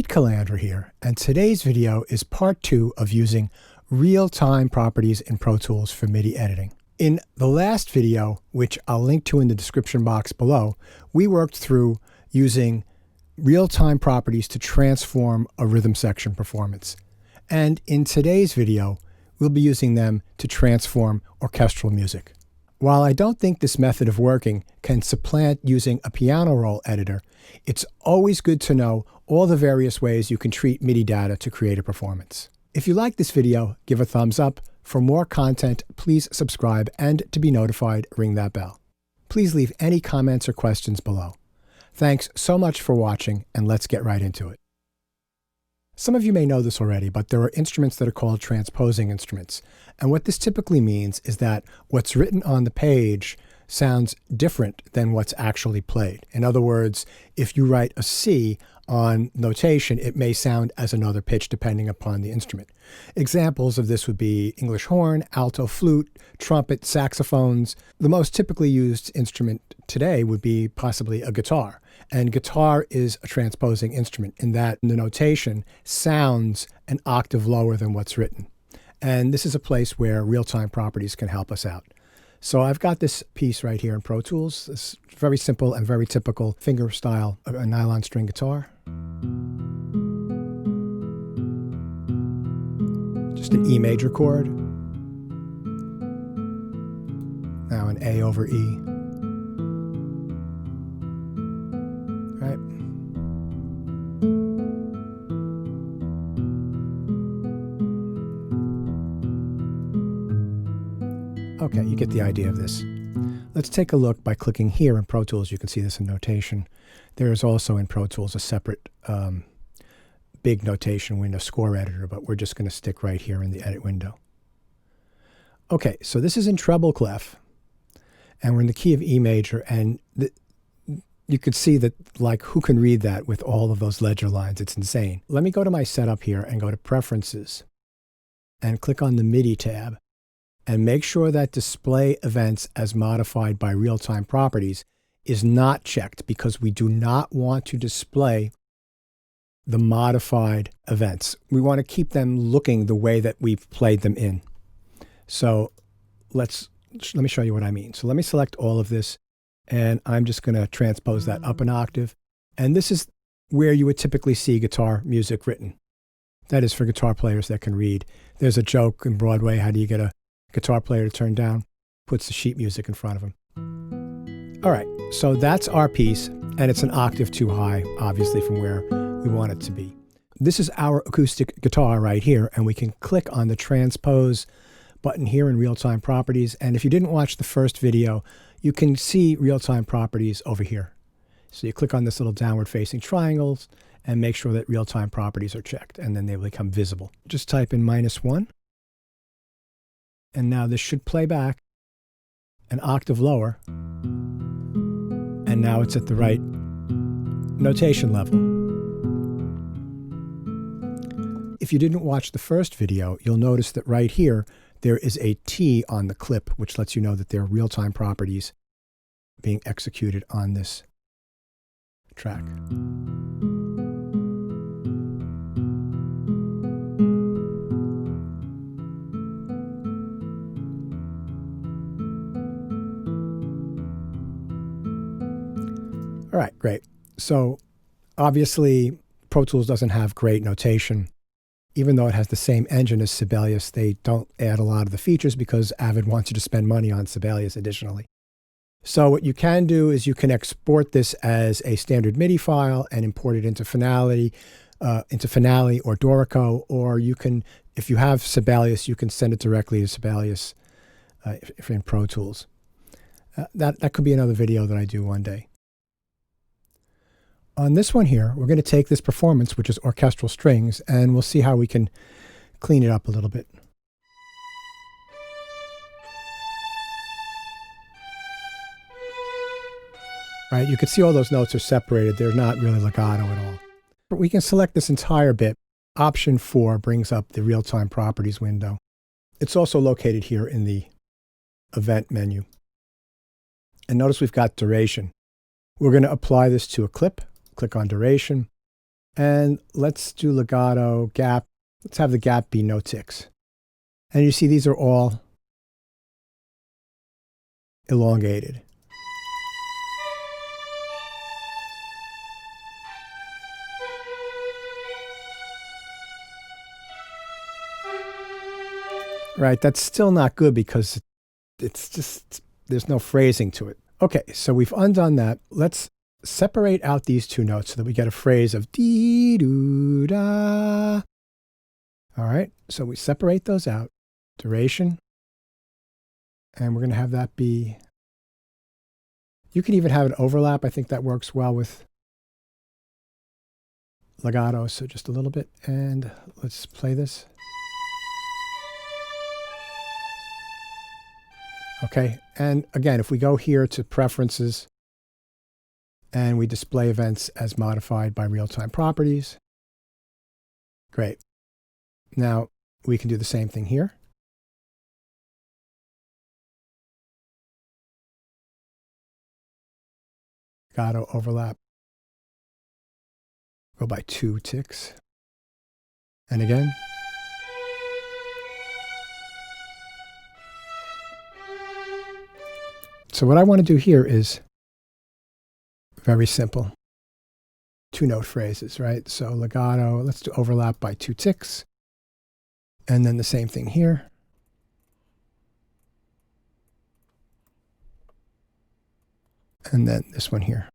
Pete Calandra here, and today's video is part 2 of using real-time properties in Pro Tools for MIDI editing. In the last video, which I'll link to in the description box below, we worked through using real-time properties to transform a rhythm section performance. And in today's video, we'll be using them to transform orchestral music. While I don't think this method of working can supplant using a piano roll editor, it's always good to know all the various ways you can treat MIDI data to create a performance. If you like this video, give a thumbs up. For more content, please subscribe, and to be notified, ring that bell. Please leave any comments or questions below. Thanks so much for watching, and let's get right into it. Some of you may know this already, but there are instruments that are called transposing instruments. And what this typically means is that what's written on the page sounds different than what's actually played. In other words, if you write a C on notation, it may sound as another pitch depending upon the instrument. Examples of this would be English horn, alto flute, trumpet, saxophones. The most typically used instrument today would be possibly a guitar. And guitar is a transposing instrument in that the notation sounds an octave lower than what's written. And this is a place where real-time properties can help us out. So I've got this piece right here in Pro Tools. This very simple and very typical finger-style a nylon string guitar. Just an E major chord. Now an A over E. Right. Okay, you get the idea of this. Let's take a look by clicking here in Pro Tools. You can see this in notation. There is also in Pro Tools a separate big notation window, score editor, but we're just going to stick right here in the edit window. Okay, so this is in treble clef, and we're in the key of E major, and you could see that, like, who can read that with all of those ledger lines? It's insane. Let me go to my setup here and go to Preferences and click on the MIDI tab and make sure that Display Events as Modified by Real-Time Properties is not checked, because we do not want to display the modified events. We want to keep them looking the way that we've played them in. So let me show you what I mean. So let me select all of this, and I'm just going to transpose that up an octave. And this is where you would typically see guitar music written. That is for guitar players that can read. There's a joke in Broadway. How do you get a guitar player to turn down? Puts the sheet music in front of him. All right, so that's our piece, and it's an octave too high, obviously, from where we want it to be. This is our acoustic guitar right here, and we can click on the transpose button here in real-time properties. And if you didn't watch the first video, you can see real-time properties over here. So you click on this little downward facing triangles and make sure that real-time properties are checked, and then they become visible. Just type in -1. And now this should play back an octave lower. And now it's at the right notation level. If you didn't watch the first video, you'll notice that right here, there is a T on the clip, which lets you know that there are real-time properties being executed on this track. All right, great. So obviously, Pro Tools doesn't have great notation. Even though it has the same engine as Sibelius, they don't add a lot of the features because Avid wants you to spend money on Sibelius additionally. So what you can do is you can export this as a standard MIDI file and import it into Finale or Dorico, or you can, if you have Sibelius, you can send it directly to Sibelius if in Pro Tools. That could be another video that I do one day. On this one here, we're going to take this performance, which is orchestral strings, and we'll see how we can clean it up a little bit. Right, you can see all those notes are separated. They're not really legato at all. But we can select this entire bit. Option 4 brings up the real-time properties window. It's also located here in the event menu. And notice we've got duration. We're going to apply this to a clip. Click on duration. And let's do legato, gap. Let's have the gap be no ticks. And you see these are all elongated. Right, that's still not good because it's just, there's no phrasing to it. Okay, so we've undone that. Let's separate out these two notes so that we get a phrase of dee doo da. All right, so we separate those out. Duration. And we're going to have that be, you can even have an overlap. I think that works well with legato. So just a little bit. And let's play this. Okay, and again, if we go here to preferences and we display events as modified by real-time properties, great. Now we can do the same thing here. Legato overlap, go by 2 ticks. And again. So what I want to do here is very simple. 2-note phrases, right? So legato, let's do overlap by 2 ticks. And then the same thing here. And then this one here.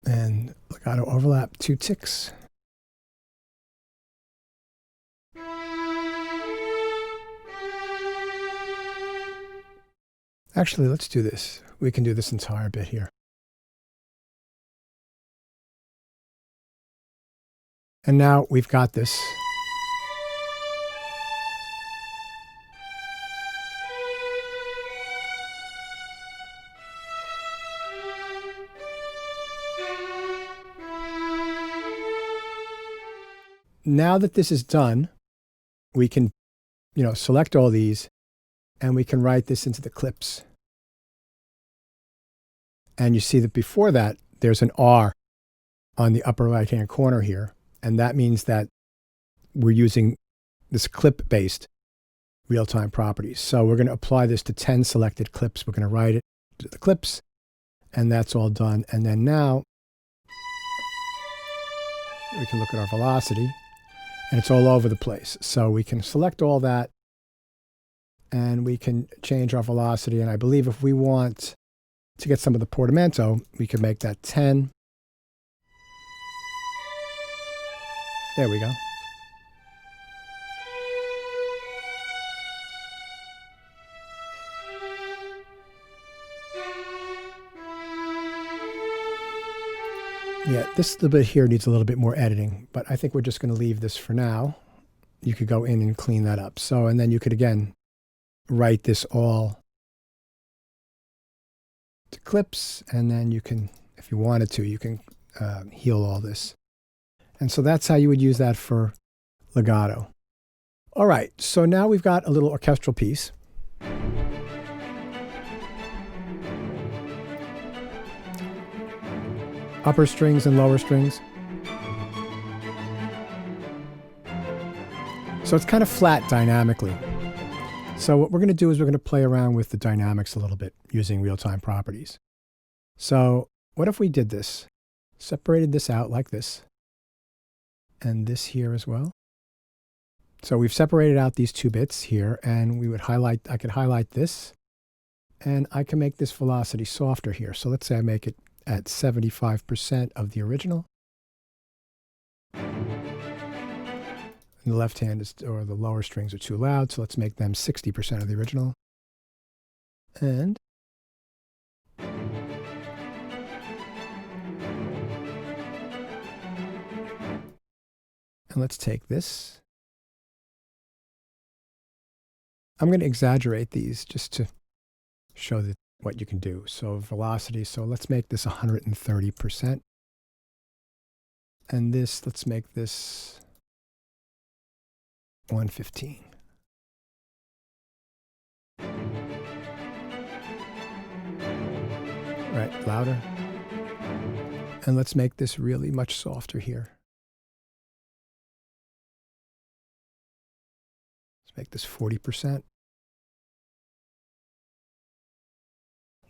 And legato overlap 2 ticks. Actually, let's do this. We can do this entire bit here. And now we've got this. Now that this is done, we can, select all these and we can write this into the clips. And you see that before that, there's an R on the upper right-hand corner here. And that means that we're using this clip-based real-time properties. So we're going to apply this to 10 selected clips. We're going to write it to the clips, and that's all done. And then now we can look at our velocity, and it's all over the place. So we can select all that, and we can change our velocity. And I believe if we want to get some of the portamento, we can make that 10. There we go. Yeah, this little bit here needs a little bit more editing, but I think we're just going to leave this for now. You could go in and clean that up. So, and then you could, again, write this all to clips, and then you can, if you wanted to, you can heal all this. And so that's how you would use that for legato. All right, so now we've got a little orchestral piece. Upper strings and lower strings. So it's kind of flat dynamically. So what we're going to do is we're going to play around with the dynamics a little bit using real-time properties. So what if we did this? Separated this out like this. And this here as well. So we've separated out these 2 bits here, and we would highlight, I could highlight this, and I can make this velocity softer here. So let's say I make it at 75% of the original. And the left hand is, or the lower strings are too loud, so let's make them 60% of the original. And let's take this. I'm going to exaggerate these just to show that what you can do. So velocity, so let's make this 130%. And this, let's make this 115. Right, louder. And let's make this really much softer here. Let's make this 40%.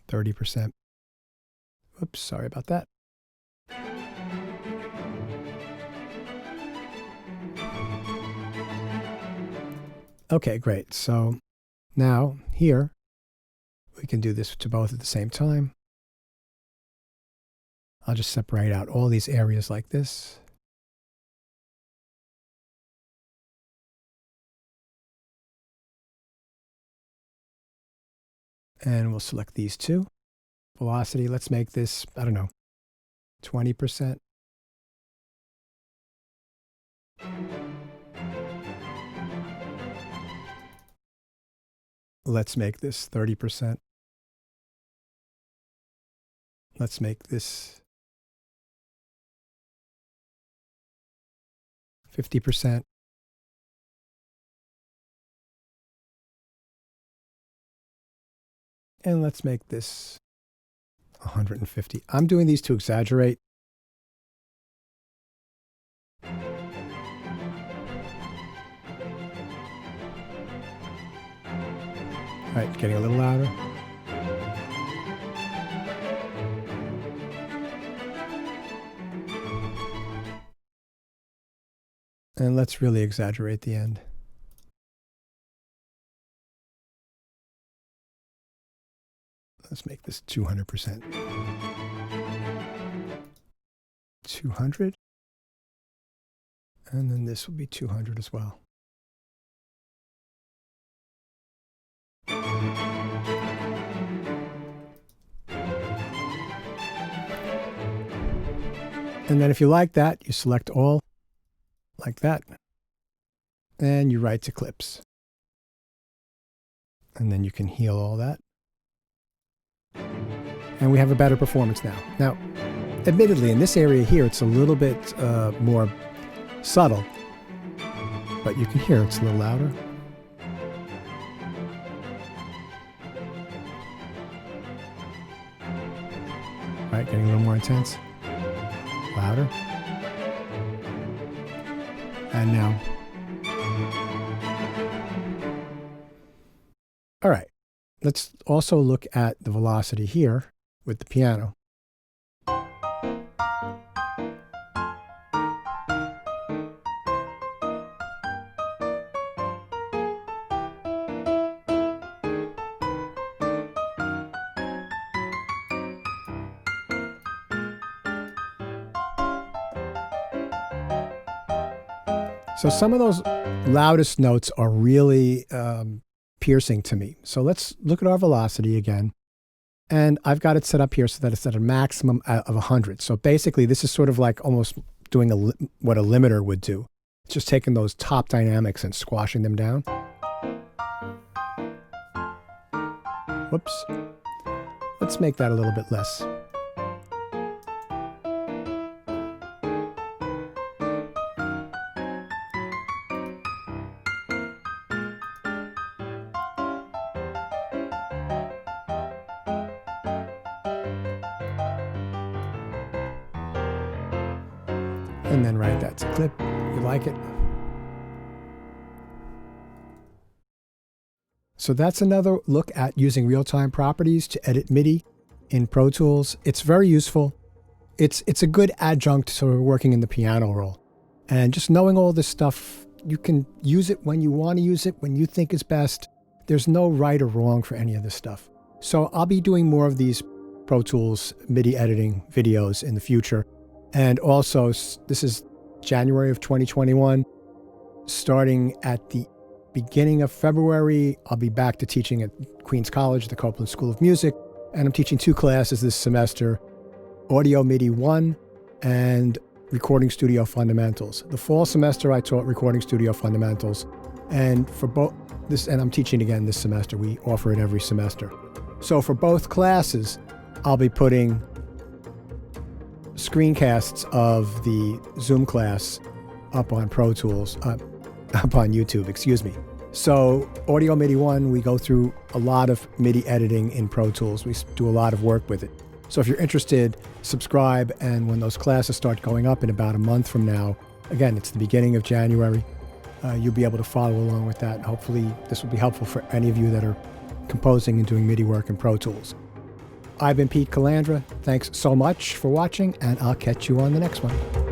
30%. Oops, sorry about that. Okay, great. So now here, we can do this to both at the same time. I'll just separate out all these areas like this. And we'll select these two. Velocity, let's make this, I don't know, 20%. Let's make this 30%. Let's make this 50%. And let's make this 150. I'm doing these to exaggerate. All right, getting a little louder. And let's really exaggerate the end. Let's make this 200%. 200. And then this will be 200 as well. And then if you like that, you select all like that. And you write to clips. And then you can heal all that. And we have a better performance now. Now, admittedly, in this area here, it's a little bit more subtle, but you can hear it's a little louder. All right, getting a little more intense. Louder. And now. All right, let's also look at the velocity here with the piano. So some of those loudest notes are really piercing to me. So let's look at our velocity again. And I've got it set up here so that it's at a maximum of 100. So basically, this is sort of like almost doing what a limiter would do. It's just taking those top dynamics and squashing them down. Whoops. Let's make that a little bit less. And then write that to clip, if you like it. So that's another look at using real-time properties to edit MIDI in Pro Tools. It's very useful. It's a good adjunct to working in the piano roll. And just knowing all this stuff, you can use it when you want to use it, when you think is best. There's no right or wrong for any of this stuff. So I'll be doing more of these Pro Tools MIDI editing videos in the future. And also, this is January of 2021. Starting at the beginning of February, I'll be back to teaching at Queens College, the Copeland School of Music. And I'm teaching 2 classes this semester, Audio MIDI 1 and Recording Studio Fundamentals. The fall semester, I taught Recording Studio Fundamentals. And for both this, and I'm teaching again this semester. We offer it every semester. So for both classes, I'll be putting screencasts of the Zoom class up on Pro Tools, up on YouTube, excuse me. So Audio MIDI 1, we go through a lot of MIDI editing in Pro Tools. We do a lot of work with it. So if you're interested, subscribe, and when those classes start going up in about a month from now, again, it's the beginning of January, you'll be able to follow along with that. And hopefully this will be helpful for any of you that are composing and doing MIDI work in Pro Tools. I've been Pete Calandra. Thanks so much for watching, and I'll catch you on the next one.